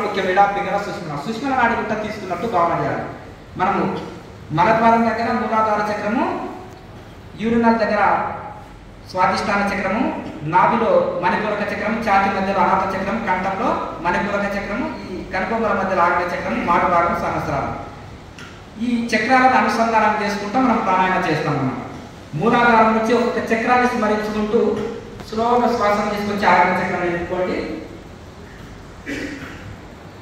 ముఖ్య మెడ పింగళ సుష్మన సుష్మన నాడి గుట్ట తీసుకున్నట్టు భావన చేయాలి. మనము మలద్వారం దగ్గర మూలాధార చక్రము, యూరినల్ దగ్గర స్వాదిష్టాన చక్రము, నాభిలో మణిపూరక చక్రము, ఛాతి మధ్యలో అనాథ చక్రం, కంఠంలో మణిపూరక చక్రము, ఈ కనుబొమ్మల మధ్యలో ఆగ్నేయ చక్రము, మాడు భాగం సహస్రాలు. ఈ చక్రాలను అనుసంధానం చేసుకుంటూ మనం ప్రాణాయామం చేస్తాం. మనం మూలాధారం నుంచి ఒక చక్రాన్ని స్మరించుకుంటూ స్లోగా శ్వాస తీసుకొచ్చి ఆగ్నేయ చక్రం ఎన్నుకోండి.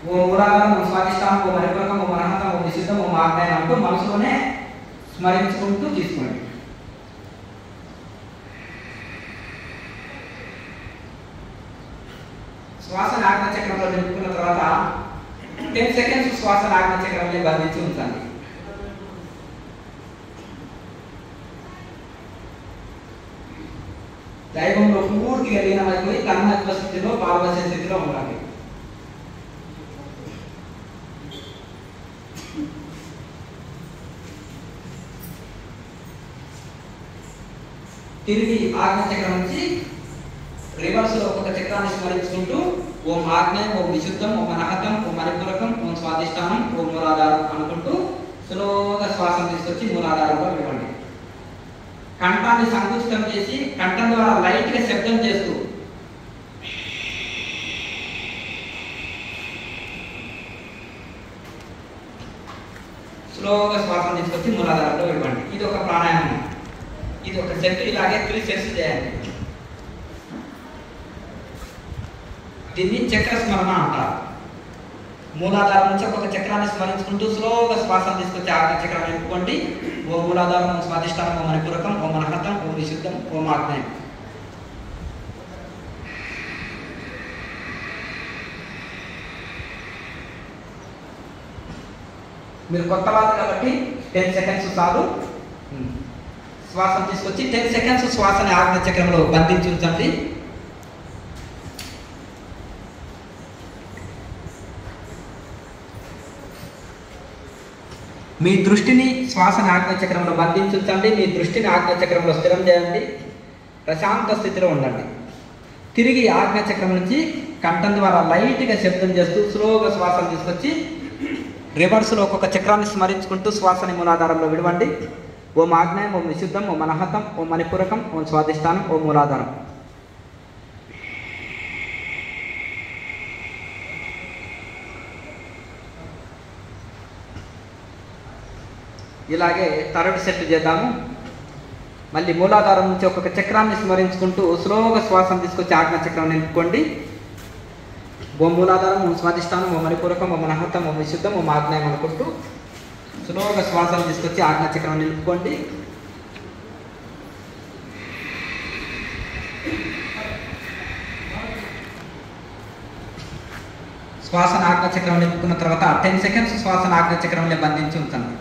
ఓ మూలాధారం, ఓ స్వాదిష్టానం, ఓ మణిపూరకం, ఓ అనాథం, ఓ నిషిద్ధం, ఓ ఆగ్నేయం అంటూ మనసులోనే స్మరించుకుంటూ తీసుకోండి. శ్వాసను ఆగ్నేయ చక్రంలో నింపుకున్న తర్వాత 10 సెకండ్స్ శ్వాసను ఆగ్నేయ చక్రంలో బంధించి ఉంచండి. దైవంలో పూర్తిగా లీనమైపోయి తన్మత్వ స్థితిలో పాల్గొనే స్థితిలో ఉండాలి. తిరిగి ఆగ్నేయ చక్రం నుంచి రివర్స్ లో ఒక్కొక్క చక్రాన్ని స్మరించుకుంటూ ఓం ఆగ్నేయం, ఓం విశుద్ధం, ఓం అనాహతం, ఓం మణిపూరకం, ఓం స్వాదిష్టానం, ఓం మూలాధారం అనుకుంటూ స్లోగా శ్వాసం తీసుకొచ్చి మూలాధారంలో ఇవ్వండి. కంఠాన్ని సంకుచితం చేసి కంఠం ద్వారా లైట్ గా శబ్దం చేస్తూ స్లోగా శ్వాసం తీసుకొచ్చి మూలాధారంలో ఇవ్వండి. ఇది ఒక ప్రాణాయామం. ఇది ఒక సెట్, ఇలాగే 3 సెట్స్ చేయండి. దీన్ని చక్ర స్మరణ అంటారు. మూలాధారం నుంచి ఒక్కొక్క చక్రాన్ని స్మరించుకుంటూ స్లోగా శ్వాసం తీసుకొచ్చి ఆగ్నేయ చక్రాన్ని నింపుకోండి. ఓం మూలాధారం, ఓం స్వాదిష్టానం, ఓం మణిపూరకం, ఓం అనాహతం, ఓం విశుద్ధం, ఓం ఆగ్నేయం. మీరు కొత్త వాళ్ళు కాబట్టి 10 సెకండ్స్ చాలు. శ్వాసం తీసుకొచ్చి 10 సెకండ్స్ శ్వాసని ఆగ్నేయ చక్రంలో బంధించి ఉంచండి. మీ దృష్టిని శ్వాసని ఆగ్నేయ చక్రంలో బంధించి ఉంచండి. మీ దృష్టిని ఆగ్నేయ చక్రంలో స్థిరం చేయండి. ప్రశాంత స్థితిలో ఉండండి. తిరిగి ఆగ్నేయ చక్రం నుంచి కంఠం ద్వారా లైట్గా శబ్దం చేస్తూ స్లోగా శ్వాసను తీసుకొచ్చి రివర్స్లో ఒక్కొక్క చక్రాన్ని స్మరించుకుంటూ శ్వాసని మూలాధారంలో విడవండి. ఓం ఆగ్నేయం, ఓం విశుద్ధం, ఓం అనాహతం, ఓం మణిపూరకం, ఓం స్వాదిష్టానం, ఓం మూలాధారం. ఇలాగే థర్డ్ సెట్ చేద్దాము. మళ్ళీ మూలాధారం నుంచి ఒక్కొక్క చక్రాన్ని స్మరించుకుంటూ స్లోగా శ్వాసం తీసుకొచ్చి ఆగ్నేయ చక్రం నింపుకోండి. ఓం మూలాధారం, ఓం స్వాదిష్టానం, ఓం మణిపూరకం, ఓం అనాహతం, ఓం విశుద్ధం, ఓం ఆగ్నేయం అనుకుంటూ స్లోగా శ్వాసం తీసుకొచ్చి ఆగ్నేయ చక్రం నింపుకోండి. శ్వాసను ఆగ్నేయ చక్రం నింపుకున్న తర్వాత 10 సెకండ్స్ శ్వాసను ఆగ్నేయ చక్రంలో బంధించి ఉంచండి.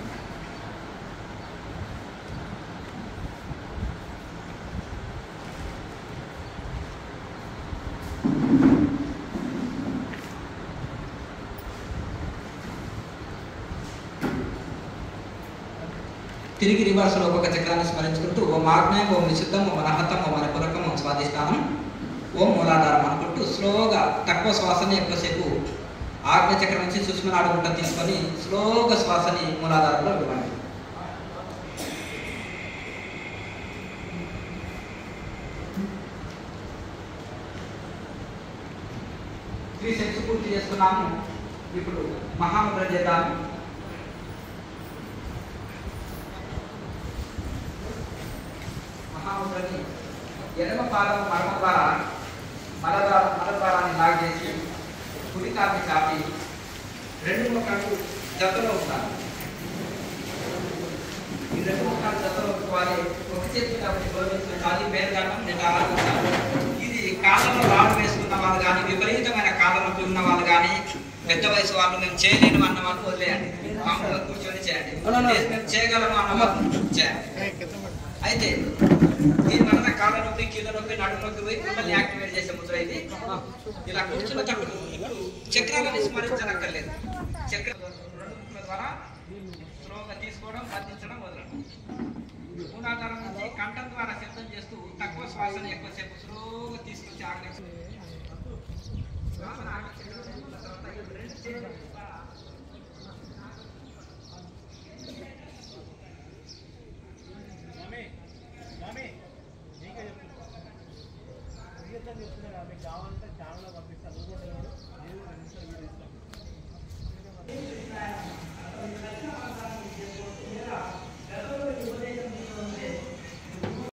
తిరిగి రివర్స్లో ఒక్కొక్క చక్రాన్ని స్మరించుకుంటూ ఓం ఆగ్నేయం, ఓం విశుద్ధం, ఓం అనాహతం, ఓం మణిపూరకం, ఓం స్వాదిష్టానం, ఓం మూలాధారం అనుకుంటూ స్లోగా తక్కువ శ్వాసని ఎక్కువసేపు ఆగ్నేయ చక్రం నుంచి సుష్మనాడి గుట్ట తీసుకొని స్లోగా శ్వాసని మూలాధారంలో ఇవ్వండి. త్రీ సెట్స్ పూర్తి చేసుకున్నాము. ఇప్పుడు మహాముద్ర చేద్దాము. మహాముద్రని ఎడమ పాదం మడమ ద్వారా మలద్వారాన్ని లాగ్ చేసి కుడి కాకి చాపి 2 ముఖాలు జతలో ఉండాలి. ఈ 2 ముఖాలు జతలో ఉంచుకోవాలి. ఒక చేతి కాబట్టి గౌరవించాలి. పేరుగానం నేను ఆలోచించాను. ఇది కాళ్ళలో రాడు వేసుకున్న వాళ్ళు కానీ, విపరీతమైన కాళ్ళ నొప్పి ఉన్న వాళ్ళు కానీ, పెద్ద వయసు వాళ్ళు మేము చేయలేను అన్న వాళ్ళు వదిలేయండి. మామూలుగా కూర్చొని చేయండి. మేము చేయగలము అన్న వాళ్ళు చేయండి. అయితే దీని వలన కాళ్ళ నొప్పి, కీళ్ళ నొప్పి, నడుము నొప్పి పోయి కుండల్ని యాక్టివేట్ చేసే ముద్ర ఇది. ఇలా కూర్చున్నప్పుడు చక్రాలని స్మరించనక్కర్లేదు. చక్ర 2 ముక్కల ద్వారా స్లోగా తీసుకోవడం, బంధించడం, వదలడం. మూలాధారం నుంచి కంఠం ద్వారా శబ్దం చేస్తూ తక్కువ శ్వాసను ఎక్కువసేపు స్లోగా తీసుకొచ్చి ఆగ్నేయ నీకే చెప్తున్నా మీకు కావాలంటే ఛానల్లో పంపిస్తాను. నువ్వు కూడా 2 నిమిషాలు వీడియో ఇస్తాను.